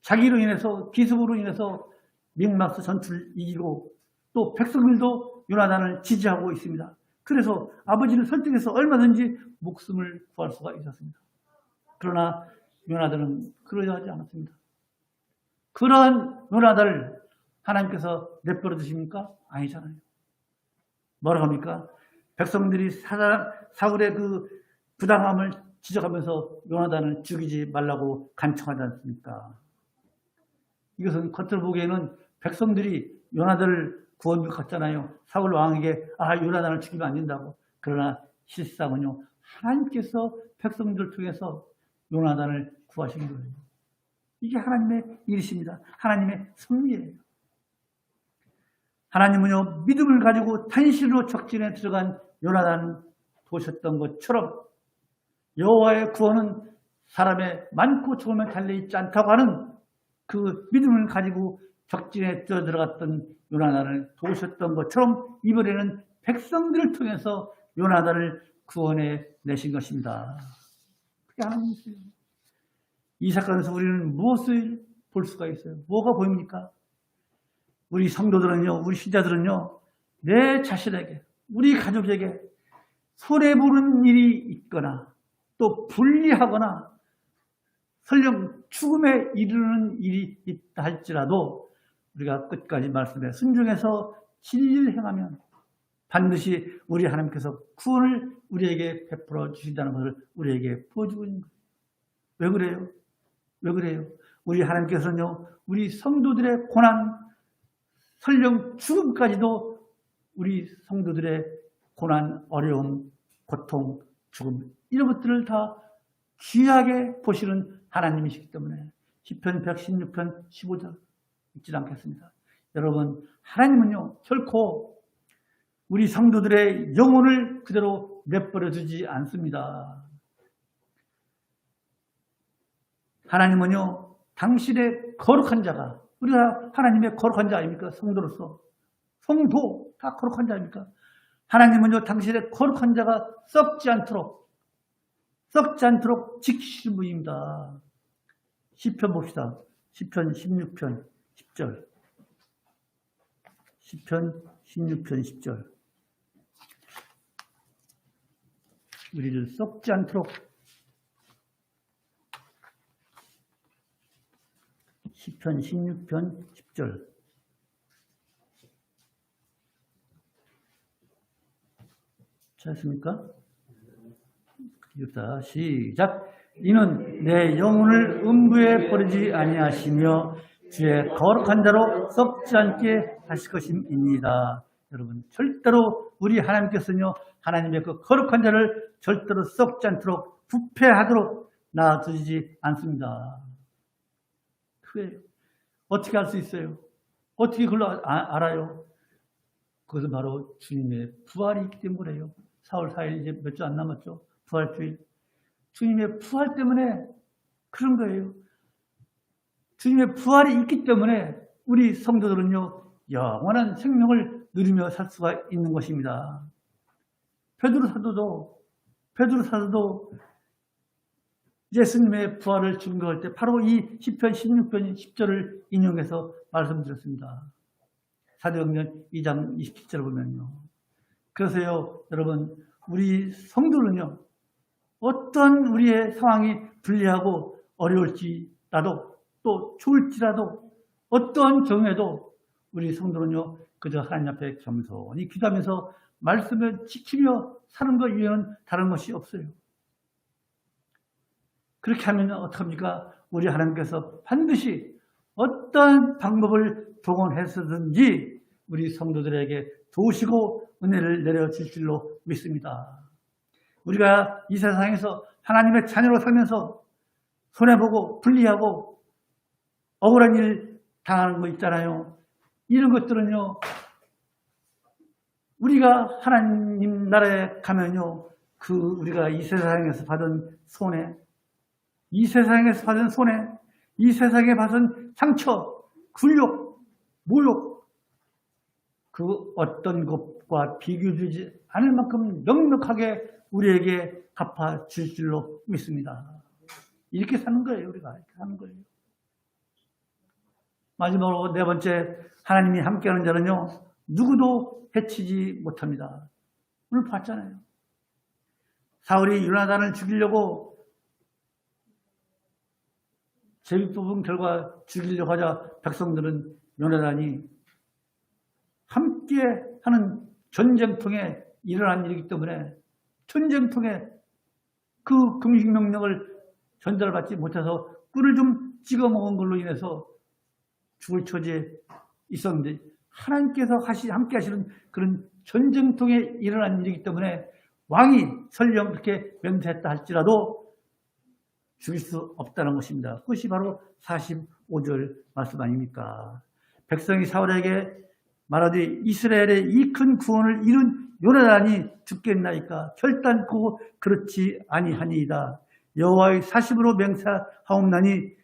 자기로 인해서, 기습으로 인해서 믹마스 전투를 이기고 또 백성들도 요나단을 지지하고 있습니다. 그래서 아버지를 설득해서 얼마든지 목숨을 구할 수가 있었습니다. 그러나 요나단은 그러지 않았습니다. 그러한 요나단을 하나님께서 내버려 두십니까? 아니잖아요. 뭐라고 합니까? 백성들이 사울의 그 부당함을 지적하면서 요나단을 죽이지 말라고 간청하지 않습니까? 이것은 겉으로 보기에는 백성들이 요나단을 구원을 갔잖아요. 사울 왕에게 요나단을 죽이면 안 된다고. 그러나 실상은요, 하나님께서 백성들을 통해서 요나단을 구하신 거예요. 이게 하나님의 일이십니다. 하나님의 섭리예요. 하나님은요, 믿음을 가지고 탄실로 적진에 들어간 요나단을 도우셨던 것처럼 여호와의 구원은 사람의 많고 적음에 달려있지 않다고 하는 그 믿음을 가지고 적진에 들어갔던 요나단을 도우셨던 것처럼 이번에는 백성들을 통해서 요나단을 구원해 내신 것입니다. 그게 하나님이세요. 이 사건에서 우리는 무엇을 볼 수가 있어요? 뭐가 보입니까? 우리 성도들은요, 우리 신자들은요, 내 자신에게, 우리 가족에게 손해보는 일이 있거나 또 불리하거나 설령 죽음에 이르는 일이 있다 할지라도 우리가 끝까지 말씀에 순종해서 진리를 행하면 반드시 우리 하나님께서 구원을 우리에게 베풀어 주신다는 것을 우리에게 보여주고 있는 거예요. 왜 그래요? 왜 그래요? 우리 하나님께서는요, 우리 성도들의 고난, 설령 죽음까지도 우리 성도들의 고난, 어려움, 고통, 죽음 이런 것들을 다 귀하게 보시는 하나님이시기 때문에 시편 116편 15절 잊지 않겠습니다. 여러분, 하나님은요, 결코 우리 성도들의 영혼을 그대로 내버려 두지 않습니다. 하나님은요, 당신의 거룩한 자가, 우리가 하나님의 거룩한 자 아닙니까? 성도로서. 성도 다 거룩한 자 아닙니까? 하나님은요, 당신의 거룩한 자가 썩지 않도록 지키시는 분입니다. 시편 봅시다. 시편 16편 10절. 시편 16편 10절. 우리를 썩지 않도록 시편 16편 10절. 찾았습니까? 읽다 시작. 이는 내 영혼을 음부에 버리지 아니하시며 주의 거룩한 자로 썩지 않게 하실 것임입니다. 여러분, 절대로 우리 하나님께서는요, 하나님의 그 거룩한 자를 절대로 썩지 않도록 부패하도록 놔두지 않습니다. 그게 어떻게 알 수 있어요? 어떻게 그걸 알아요? 그것은 바로 주님의 부활이 있기 때문에요. 4월 4일 이제 몇 주 안 남았죠? 부활주일. 주님의 부활 때문에 그런 거예요. 주님의 부활이 있기 때문에 우리 성도들은요, 영원한 생명을 누리며 살 수가 있는 것입니다. 베드로 사도도 예수님의 부활을 증거할 때 바로 이 시편 16편 10절을 인용해서 말씀드렸습니다. 사도행전 2장 27절을 보면요. 그래서요, 여러분, 우리 성도는요, 어떤 우리의 상황이 불리하고 어려울지라도 또 좋을지라도 어떠한 경우에도 우리 성도는요, 그저 하나님 앞에 겸손히 기도하면서 말씀을 지키며 사는 것 이외에는 다른 것이 없어요. 그렇게 하면 어떡합니까? 우리 하나님께서 반드시 어떤 방법을 동원해서든지 우리 성도들에게 도우시고 은혜를 내려줄 줄로 믿습니다. 우리가 이 세상에서 하나님의 자녀로 살면서 손해보고 불리하고 억울한 일 당하는 거 있잖아요. 이런 것들은요, 우리가 하나님 나라에 가면요, 우리가 이 세상에서 받은 손해, 이 세상에서 받은 손해, 이 세상에 받은 상처, 굴욕, 모욕, 그 어떤 것과 비교되지 않을 만큼 넉넉하게 우리에게 갚아줄 줄로 믿습니다. 이렇게 사는 거예요. 우리가 이렇게 사는 거예요. 마지막으로 네 번째, 하나님이 함께하는 자는요, 누구도 해치지 못합니다. 오늘 봤잖아요. 사울이 요나단을 죽이려고 제비 뽑은 결과 죽이려고 하자 백성들은 요나단이 함께하는 전쟁통에 일어난 일이기 때문에 전쟁통에 그 금식 명령을 전달받지 못해서 꿀을 좀 찍어 먹은 걸로 인해서 죽을 처지에 있었는데 하나님께서 함께 하시는 그런 전쟁통에 일어난 일이기 때문에 왕이 설령 그렇게 맹세했다 할지라도 죽일 수 없다는 것입니다. 그것이 바로 45절 말씀 아닙니까? 백성이 사울에게 말하되 이스라엘의 이 큰 구원을 이룬 요나단이 죽겠나이까 결단코 그렇지 아니하니이다. 여호와의 사심으로 맹세하옵나니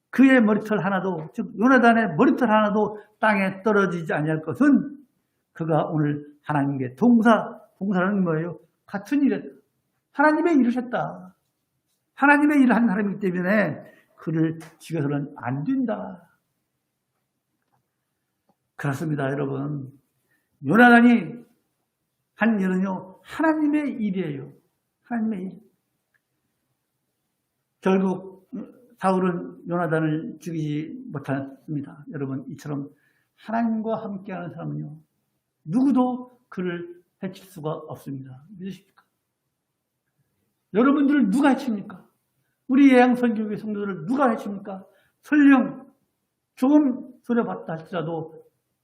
그의 머리털 하나도, 즉 요나단의 머리털 하나도 땅에 떨어지지 아니할 것은 그가 오늘 하나님께 동사는 뭐예요? 같은 일을 하나님의 일을 했다. 하나님의 일을 한 사람이기 때문에 그를 죽여서는 안 된다. 그렇습니다, 여러분. 요나단이 한 일은요, 하나님의 일이에요. 하나님의 일. 결국 사울은 요나단을 죽이지 못했습니다. 여러분, 이처럼 하나님과 함께하는 사람은요, 누구도 그를 해칠 수가 없습니다. 믿으십니까? 여러분들을 누가 해칩니까? 우리 예양선교회 성도들을 누가 해칩니까? 설령 조금 소려봤다 할지라도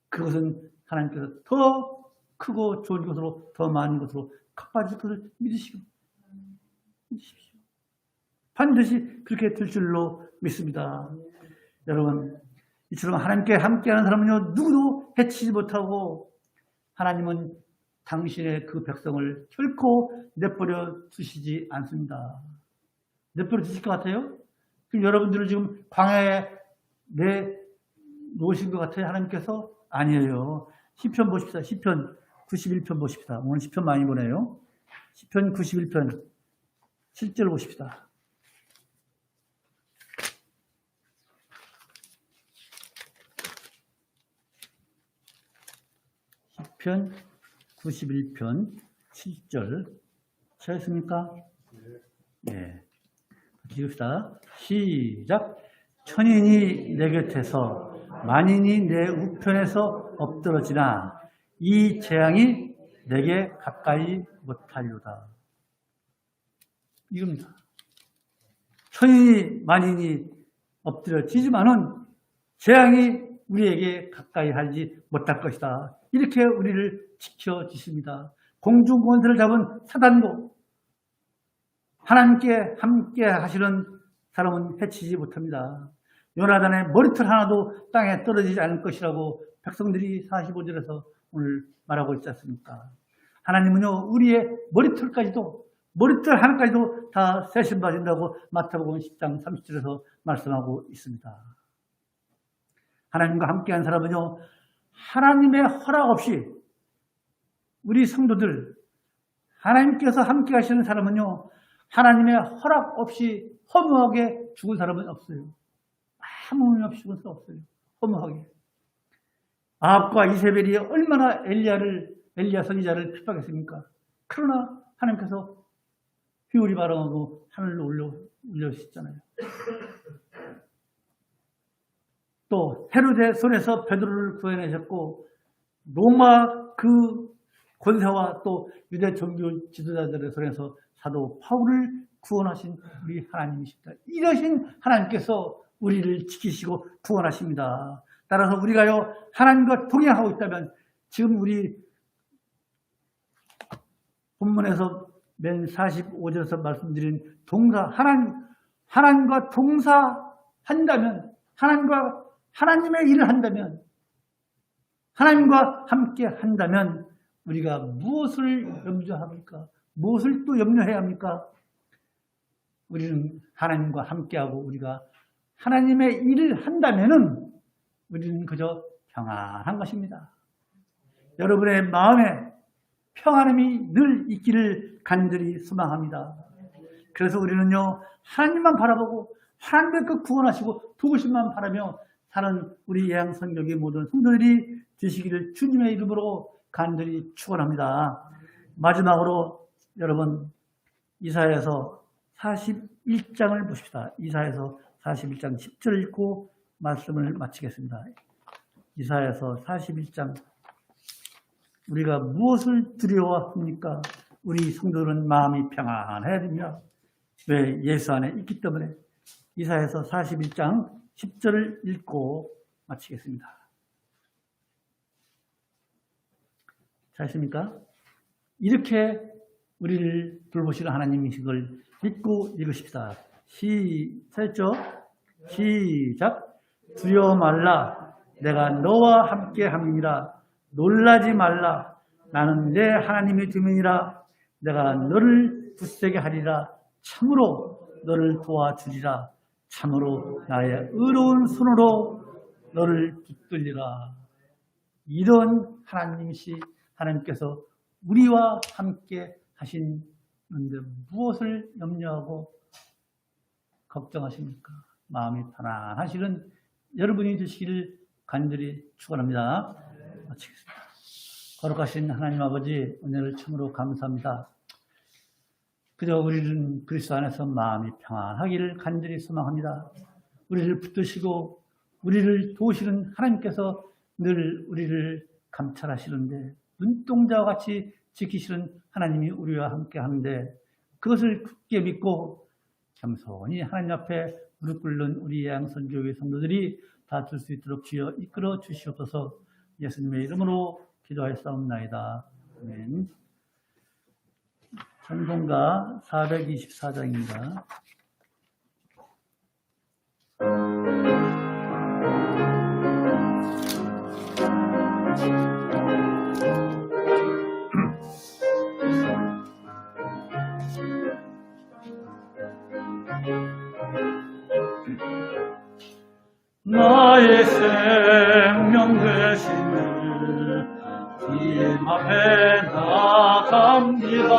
그것은 하나님께서 더 크고 좋은 것으로, 더 많은 것으로 갚아줄 것을 믿으십시오. 반드시 그렇게 될 줄로 믿습니다. 여러분, 이처럼 하나님께 함께하는 사람은요, 누구도 해치지 못하고 하나님은 당신의 그 백성을 결코 내버려 두시지 않습니다. 내버려 두실 것 같아요? 그럼 여러분들을 지금 광야에 내놓으신 것 같아요, 하나님께서? 아니에요. 시편 보십시다. 시편 91편 보십시다. 오늘 시편 많이 보네요. 시편 91편 7절 보십시다. 시편 91편 7절 찾았습니까? 네. 읽읍시다. 시작. 천인이 내 곁에서 만인이 내 우편에서 엎드러지나 이 재앙이 내게 가까이 못하리로다. 이겁니다. 천인이 만인이 엎드러지지만은 재앙이 우리에게 가까이 하지 못할 것이다. 이렇게 우리를 지켜주십니다. 공중권세를 잡은 사단도 하나님께 함께 하시는 사람은 해치지 못합니다. 요나단의 머리털 하나도 땅에 떨어지지 않을 것이라고 백성들이 45절에서 오늘 말하고 있지 않습니까? 하나님은요, 우리의 머리털 하나까지도 다 세심받는다고 마태복음 10장 30절에서 말씀하고 있습니다. 하나님과 함께한 사람은요, 하나님의 허락 없이 우리 성도들, 하나님께서 함께 하시는 사람은요, 하나님의 허락 없이 허무하게 죽은 사람은 없어요. 아무 의미 없이 죽은 사람 없어요. 허무하게. 아합과 이세벨이 얼마나 엘리야 선지자를 핍박했습니까? 그러나 하나님께서 휘울이 바람하고 하늘로 올려주셨잖아요. 또 헤로데 손에서 베드로를 구해내셨고 로마 그 권세와 또 유대 종교 지도자들의 손에서 사도 바울을 구원하신 우리 하나님이십니다. 이러신 하나님께서 우리를 지키시고 구원하십니다. 따라서 우리가요, 하나님과 동행하고 있다면 지금 우리 본문에서 맨 45절에서 말씀드린 동사, 하나님과 동사한다면, 하나님의 일을 한다면, 하나님과 함께 한다면 우리가 무엇을 염려합니까? 무엇을 또 염려해야 합니까? 우리는 하나님과 함께하고 우리가 하나님의 일을 한다면은 우리는 그저 평안한 것입니다. 여러분의 마음에 평안함이 늘 있기를 간절히 소망합니다. 그래서 우리는요, 하나님만 바라보고 하나님의 그 구원하시고 도우심만 바라며 사는 우리 예양선교의 모든 성도들이 되시기를 주님의 이름으로 간절히 축원합니다. 마지막으로 여러분 이사야서 41장을 보십시다. 이사야서 41장 10절을 읽고 말씀을 마치겠습니다. 이사야서 41장. 우리가 무엇을 두려워합니까? 우리 성도는 마음이 평안해야 됩니다. 왜? 예수 안에 있기 때문에. 이사야서 41장 10절을 읽고 마치겠습니다. 잘하십니까? 이렇게 우리를 돌보시는 하나님이신 믿고 읽으십시다. 시작. 두려워 말라. 내가 너와 함께 함이니라. 놀라지 말라. 나는 내 하나님이 됨이니라. 내가 너를 굳세게 하리라. 참으로 너를 도와주리라. 참으로 나의 의로운 손으로 너를 붙들리라. 이런 하나님께서 우리와 함께 하시는데 무엇을 염려하고 걱정하십니까? 마음이 편안하시는 여러분이 되시기를 간절히 축원합니다. 마치겠습니다. 거룩하신 하나님 아버지, 은혜를 참으로 감사합니다. 그저 우리는 그리스도 안에서 마음이 평안하기를 간절히 소망합니다. 우리를 붙드시고 우리를 도우시는 하나님께서 늘 우리를 감찰하시는데 눈동자와 같이 지키시는 하나님이 우리와 함께 하는데 그것을 굳게 믿고 겸손히 하나님 앞에 무릎 꿇는 우리 예양선교회 성도들이 다 들 수 있도록 주여 이끌어 주시옵소서. 예수님의 이름으로 기도하였사옵나이다. 아멘. 찬송가 424장입니다. 나의 생명 되시는 주님 앞에 나갑니다.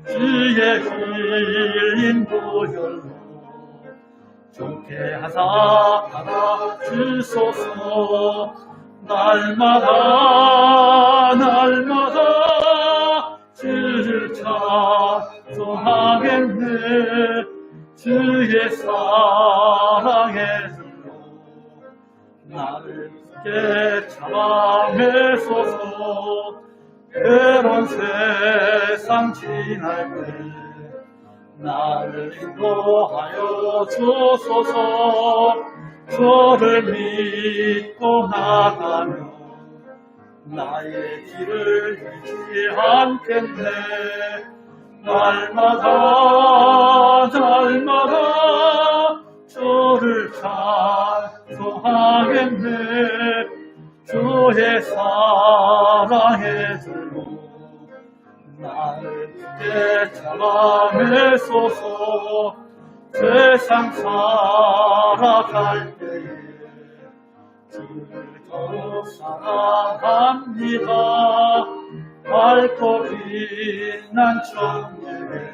주의 길 인도절로 좋게 하사 받아주소서. 날마다 주를 찬송하겠네. 주의 사랑에 나를 굳게 잡아매소서. 괴로운 세상 지날 때 나를 인도하여 주소서. 저를 믿고 나가며 나의 길을 잃지 않겠네. 날마다 주를 찬송하겠네. 주의 사랑에 들고 나를 굳게 잡아매소서. 세상 살아갈 때에 주를 더욱 사랑합니다. 밝고 빛난 천국에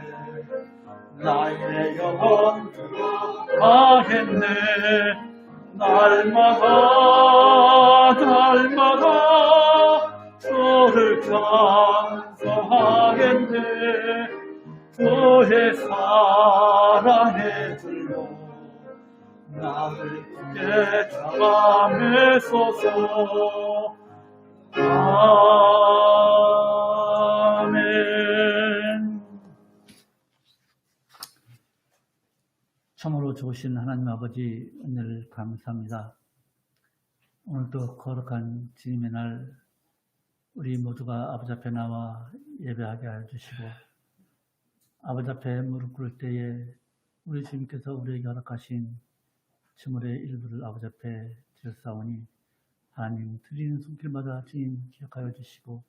나의 영혼 들어가겠네. 날마다 주를 찬송하겠네. 주의 사랑에 들러 나를 굳게 잡아매소서. 아멘. 참으로 좋으신 하나님 아버지, 은혜를 감사합니다. 오늘도 거룩한 주님의 날 우리 모두가 아버지 앞에 나와 예배하게 해주시고 아버지 앞에 무릎 꿇을 때에 우리 주님께서 우리에게 허락하신 주물의 일부를 아버지 앞에 드렸사오니 하나님 드리는 손길마다 주님 기억하여 주시고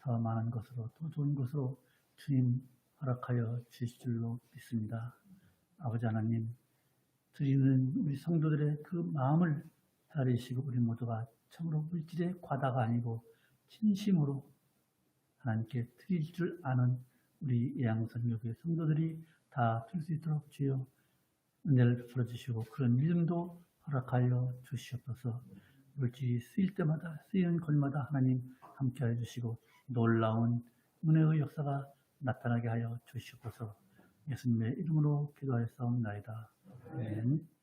더 많은 것으로 더 좋은 것으로 주님 허락하여 주실 줄로 믿습니다. 아버지 하나님, 드리는 우리 성도들의 그 마음을 다리시고 우리 모두가 참으로 물질의 과다가 아니고 진심으로 하나님께 드릴 줄 아는 우리 예양선교회 성도들이 다 들 수 있도록 주여 은혜를 베풀어주시고 그런 믿음도 허락하여 주시옵소서. 물질이 쓰일 때마다 쓰이는 곳마다 하나님 함께하여 주시고 놀라운 은혜의 역사가 나타나게 하여 주시옵소서. 예수님의 이름으로 기도하였사옵나이다. 아멘.